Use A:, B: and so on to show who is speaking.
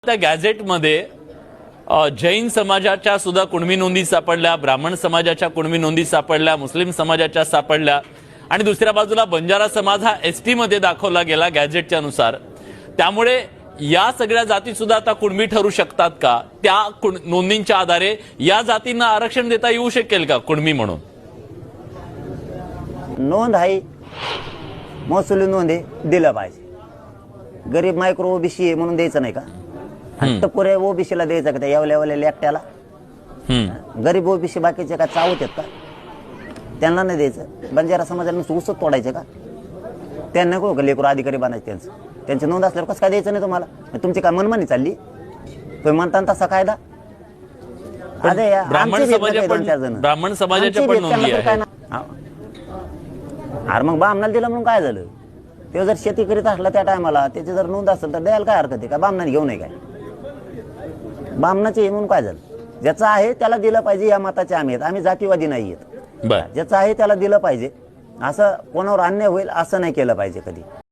A: त्या गॅझेटमध्ये जैन समाजाच्या सुद्धा कुणबी नोंदी सापडल्या, ब्राह्मण समाजाच्या कुणबी नोंदी सापडल्या, मुस्लिम समाजाच्या सापडल्या आणि दुसऱ्या बाजूला बंजारा समाज हा एसटी मध्ये दाखवला गेला गॅझेटच्या नुसार। त्यामुळे या सगळ्या जाती सुद्धा आता कुणबी ठरू शकतात का? त्या नोंदींच्या आधारे या जातींना आरक्षण देता येऊ शकेल का कुणबी म्हणून?
B: नोंद आहे, महसुली नोंद आहे, दिलं पाहिजे। गरीब मायक्रो ओबीसी आहे म्हणून द्यायचं नाही का? फक्त पुरे ओबीसीला द्यायचं का? त्या यावल्यावाल्या एकट्याला? गरीब ओबीसी बाकीचे का चावत आहेत का? त्यांना नाही द्यायचं? बंजारा समाजाला उसत तोडायचं का? त्यांना नको का लेकरू अधिकारी बनायचे? त्यांची नोंद असल्यावर कसं काय द्यायचं नाही तुम्हाला? तुमची काय मनमानी चालली? तुम्ही म्हणता तसा कायदा?
A: ब्राह्मण समाजाच्या पण नोंदी आहेत।
B: अरे मग बामणाला दिलं म्हणून काय झालं? ते जर शेती करीत असला त्या टायमाला त्याची जर नोंद असेल तर द्यायला काय हरकत आहे का? बामणाने घेऊ नये काय? बामणाचे म्हणून काय झालं? ज्याचं आहे त्याला दिलं पाहिजे या मताचे आम्ही आहेत, आम्ही जातीवादी नाही आहेत। ज्याचं आहे त्याला दिलं पाहिजे, असं कोणावर अन्याय होईल असं नाही केलं पाहिजे कधी।